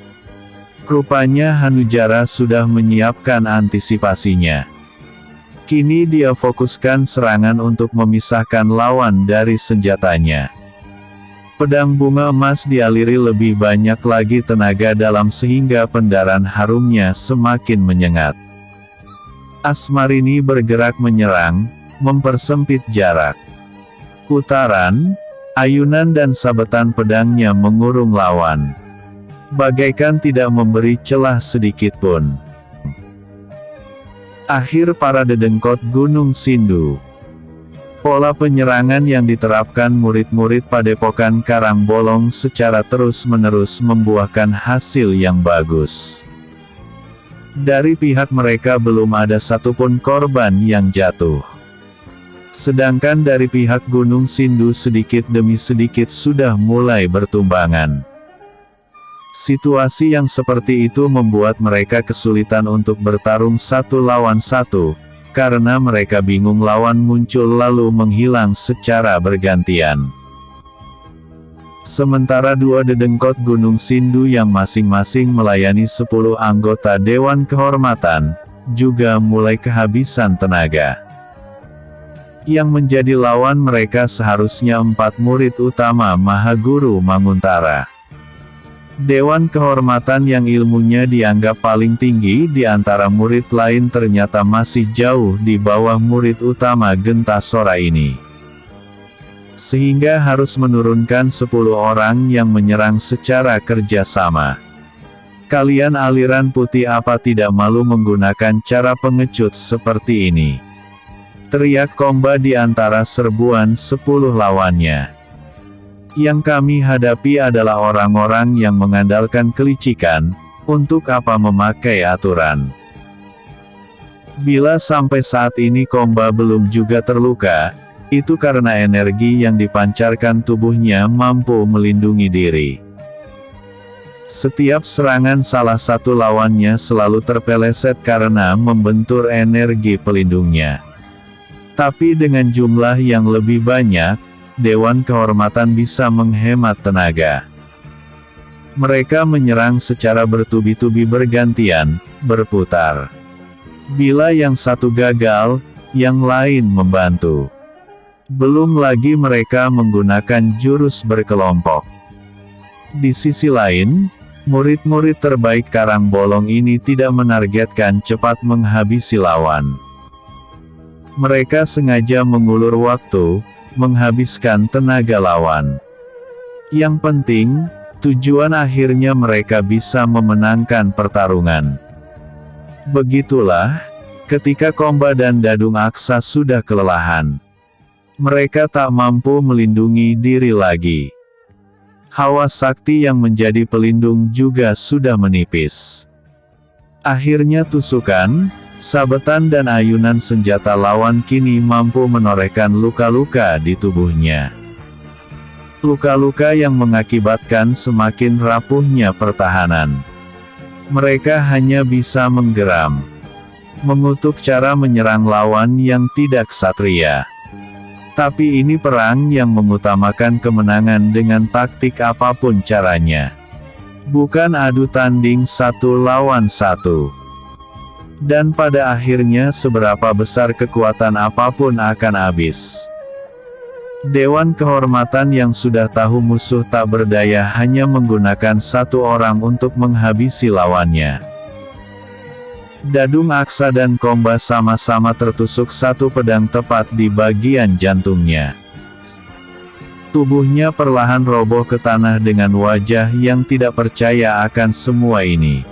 Rupanya Hanujara sudah menyiapkan antisipasinya. Kini dia fokuskan serangan untuk memisahkan lawan dari senjatanya. Pedang bunga emas dialiri lebih banyak lagi tenaga dalam sehingga pendaran harumnya semakin menyengat. Asmarini bergerak menyerang, mempersempit jarak. Putaran, ayunan dan sabetan pedangnya mengurung lawan. Bagaikan tidak memberi celah sedikitpun. Akhir parade dengkot Gunung Sindu. Pola penyerangan yang diterapkan murid-murid Padepokan Karangbolong secara terus-menerus membuahkan hasil yang bagus. Dari pihak mereka belum ada satupun korban yang jatuh. Sedangkan dari pihak Gunung Sindu sedikit demi sedikit sudah mulai bertumbangan. Situasi yang seperti itu membuat mereka kesulitan untuk bertarung satu lawan satu, karena mereka bingung lawan muncul lalu menghilang secara bergantian. Sementara dua dedengkot Gunung Sindu yang masing-masing melayani 10 anggota Dewan Kehormatan, juga mulai kehabisan tenaga. Yang menjadi lawan mereka seharusnya 4 murid utama Mahaguru Manguntara. Dewan Kehormatan yang ilmunya dianggap paling tinggi di antara murid lain ternyata masih jauh di bawah murid utama Gentasora ini. Sehingga harus menurunkan 10 orang yang menyerang secara kerjasama. Kalian aliran putih apa tidak malu menggunakan cara pengecut seperti ini? Teriak Komba di antara serbuan 10 lawannya. Yang kami hadapi adalah orang-orang yang mengandalkan kelicikan, untuk apa memakai aturan. Bila sampai saat ini Komba belum juga terluka, itu karena energi yang dipancarkan tubuhnya mampu melindungi diri. Setiap serangan salah satu lawannya selalu terpeleset karena membentur energi pelindungnya. Tapi dengan jumlah yang lebih banyak, Dewan Kehormatan bisa menghemat tenaga. Mereka menyerang secara bertubi-tubi bergantian, berputar. Bila yang satu gagal, yang lain membantu. Belum lagi mereka menggunakan jurus berkelompok. Di sisi lain, murid-murid terbaik Karang Bolong ini tidak menargetkan cepat menghabisi lawan. Mereka sengaja mengulur waktu, menghabiskan tenaga lawan. Yang penting, tujuan akhirnya mereka bisa memenangkan pertarungan. Begitulah, ketika Komba dan Dadung Aksa sudah kelelahan. Mereka tak mampu melindungi diri lagi. Hawa sakti yang menjadi pelindung juga sudah menipis. Akhirnya tusukan, sabetan dan ayunan senjata lawan kini mampu menorehkan luka-luka di tubuhnya. Luka-luka yang mengakibatkan semakin rapuhnya pertahanan. Mereka hanya bisa menggeram. Mengutuk cara menyerang lawan yang tidak ksatria. Tapi ini perang yang mengutamakan kemenangan dengan taktik apapun caranya. Bukan adu tanding satu lawan satu. Dan pada akhirnya seberapa besar kekuatan apapun akan habis. Dewan Kehormatan yang sudah tahu musuh tak berdaya hanya menggunakan satu orang untuk menghabisi lawannya. Dadung Aksa dan Komba sama-sama tertusuk satu pedang tepat di bagian jantungnya. Tubuhnya perlahan roboh ke tanah dengan wajah yang tidak percaya akan semua ini.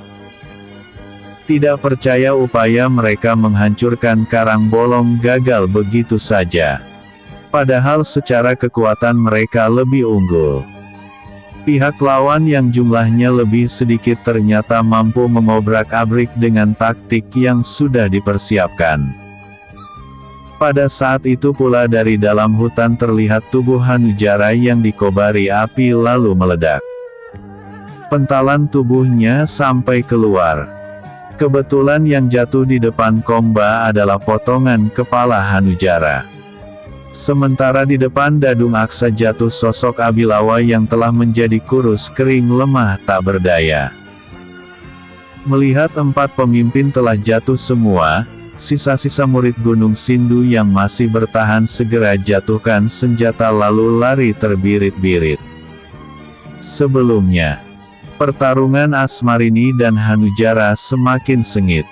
Tidak percaya upaya mereka menghancurkan Karang Bolong gagal begitu saja. Padahal secara kekuatan mereka lebih unggul. Pihak lawan yang jumlahnya lebih sedikit ternyata mampu mengobrak-abrik dengan taktik yang sudah dipersiapkan. Pada saat itu pula dari dalam hutan terlihat tubuh Hanujara yang dikobari api lalu meledak. Pentalan tubuhnya sampai keluar. Kebetulan yang jatuh di depan Komba adalah potongan kepala Hanujara. Sementara di depan Dadung Aksa jatuh sosok Abilawa yang telah menjadi kurus kering lemah tak berdaya. Melihat empat pemimpin telah jatuh semua, sisa-sisa murid Gunung Sindu yang masih bertahan segera jatuhkan senjata lalu lari terbirit-birit. Sebelumnya, pertarungan Asmarini dan Hanujara semakin sengit.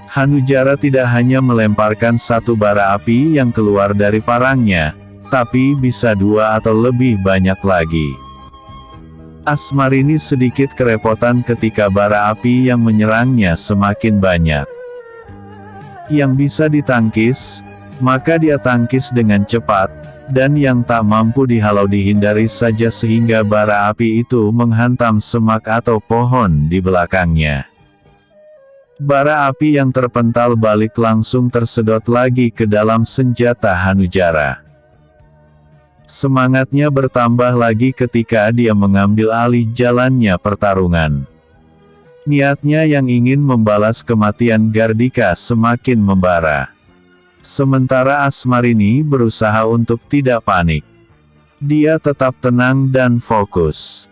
Hanujara tidak hanya melemparkan satu bara api yang keluar dari parangnya, tapi bisa dua atau lebih banyak lagi. Asmarini sedikit kerepotan ketika bara api yang menyerangnya semakin banyak. Yang bisa ditangkis, maka dia tangkis dengan cepat, dan yang tak mampu dihalau dihindari saja sehingga bara api itu menghantam semak atau pohon di belakangnya. Bara api yang terpental balik langsung tersedot lagi ke dalam senjata Hanujara. Semangatnya bertambah lagi ketika dia mengambil alih jalannya pertarungan. Niatnya yang ingin membalas kematian Gardika semakin membara. Sementara Asmarini berusaha untuk tidak panik. Dia tetap tenang dan fokus.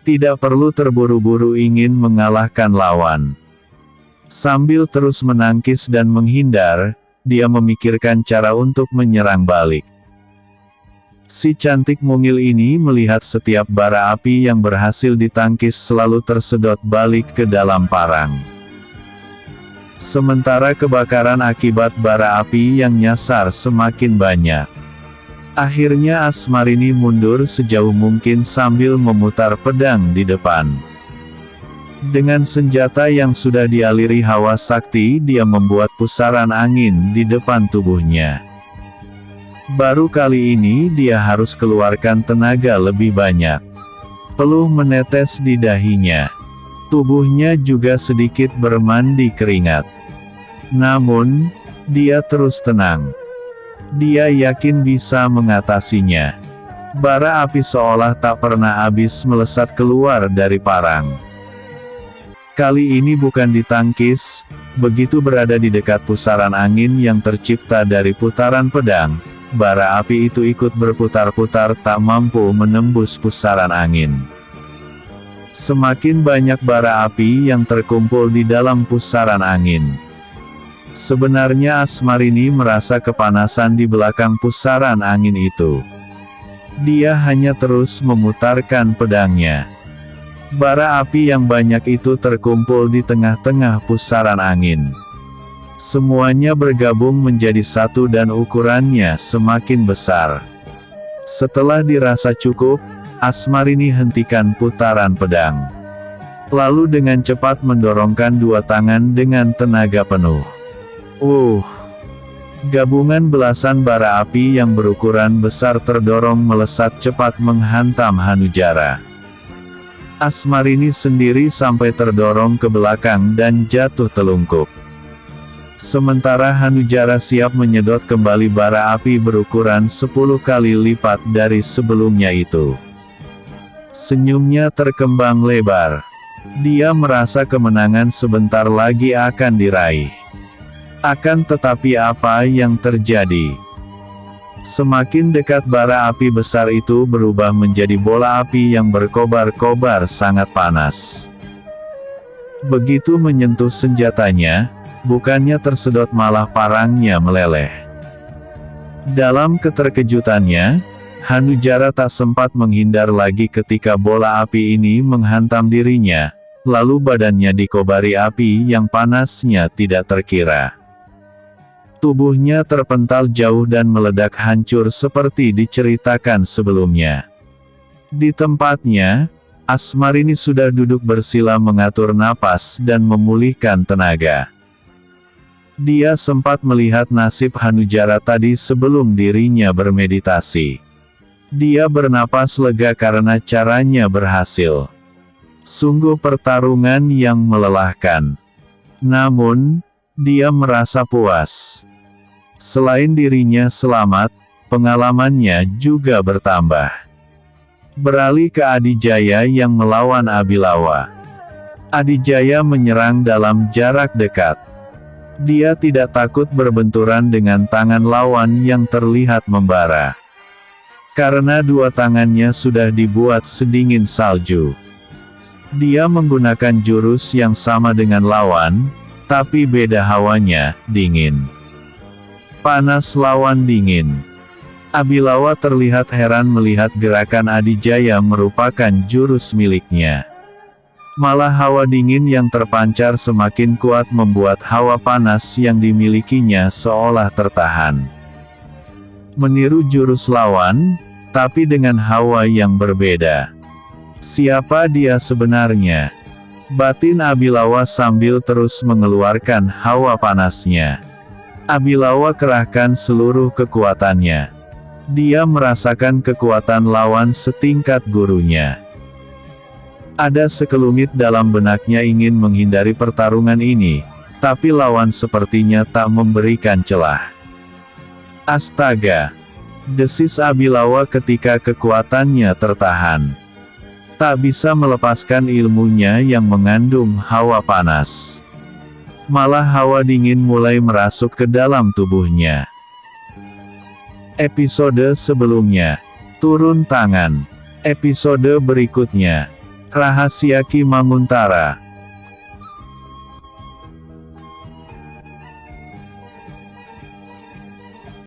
Tidak perlu terburu-buru ingin mengalahkan lawan. Sambil terus menangkis dan menghindar, dia memikirkan cara untuk menyerang balik. Si cantik mungil ini melihat setiap bara api yang berhasil ditangkis selalu tersedot balik ke dalam parang. Sementara kebakaran akibat bara api yang nyasar semakin banyak. Akhirnya Asmarini mundur sejauh mungkin sambil memutar pedang di depan. Dengan senjata yang sudah dialiri hawa sakti, dia membuat pusaran angin di depan tubuhnya. Baru kali ini dia harus keluarkan tenaga lebih banyak. Peluh menetes di dahinya. Tubuhnya juga sedikit bermandi keringat. Namun, dia terus tenang. Dia yakin bisa mengatasinya. Bara api seolah tak pernah habis melesat keluar dari parang. Kali ini bukan ditangkis, begitu berada di dekat pusaran angin yang tercipta dari putaran pedang, bara api itu ikut berputar-putar tak mampu menembus pusaran angin. Semakin banyak bara api yang terkumpul di dalam pusaran angin. Sebenarnya Asmarini merasa kepanasan di belakang pusaran angin itu. Dia hanya terus memutarkan pedangnya. Bara api yang banyak itu terkumpul di tengah-tengah pusaran angin. Semuanya bergabung menjadi satu dan ukurannya semakin besar. Setelah dirasa cukup, Asmarini hentikan putaran pedang. Lalu dengan cepat mendorongkan dua tangan dengan tenaga penuh. Gabungan belasan bara api yang berukuran besar terdorong melesat cepat menghantam Hanujara. Asmarini sendiri sampai terdorong ke belakang dan jatuh telungkup. Sementara Hanujara siap menyedot kembali bara api berukuran 10 kali lipat dari sebelumnya itu. Senyumnya terkembang lebar. Dia merasa kemenangan sebentar lagi akan diraih. Akan tetapi apa yang terjadi? Semakin dekat bara api besar itu berubah menjadi bola api yang berkobar-kobar sangat panas. Begitu menyentuh senjatanya, bukannya tersedot malah parangnya meleleh. Dalam keterkejutannya, Hanujara tak sempat menghindar lagi ketika bola api ini menghantam dirinya, lalu badannya dikobari api yang panasnya tidak terkira. Tubuhnya terpental jauh dan meledak hancur seperti diceritakan sebelumnya. Di tempatnya, Asmarini sudah duduk bersila mengatur napas dan memulihkan tenaga. Dia sempat melihat nasib Hanujara tadi sebelum dirinya bermeditasi. Dia bernapas lega karena caranya berhasil. Sungguh pertarungan yang melelahkan. Namun, dia merasa puas. Selain dirinya selamat, pengalamannya juga bertambah. Beralih ke Adijaya yang melawan Abilawa. Adijaya menyerang dalam jarak dekat. Dia tidak takut berbenturan dengan tangan lawan yang terlihat membara. Karena dua tangannya sudah dibuat sedingin salju. Dia menggunakan jurus yang sama dengan lawan, tapi beda hawanya, dingin. Panas lawan dingin. Abilawa terlihat heran melihat gerakan Adijaya merupakan jurus miliknya. Malah hawa dingin yang terpancar semakin kuat membuat hawa panas yang dimilikinya seolah tertahan. Meniru jurus lawan, tapi dengan hawa yang berbeda. Siapa dia sebenarnya? Batin Abilawa sambil terus mengeluarkan hawa panasnya. Abilawa kerahkan seluruh kekuatannya. Dia merasakan kekuatan lawan setingkat gurunya. Ada sekelumit dalam benaknya ingin menghindari pertarungan ini, tapi lawan sepertinya tak memberikan celah. Astaga! Desis Abilawa ketika kekuatannya tertahan. Tak bisa melepaskan ilmunya yang mengandung hawa panas. Malah hawa dingin mulai merasuk ke dalam tubuhnya. Episode sebelumnya, turun tangan. Episode berikutnya, Rahasia Ki Manguntara.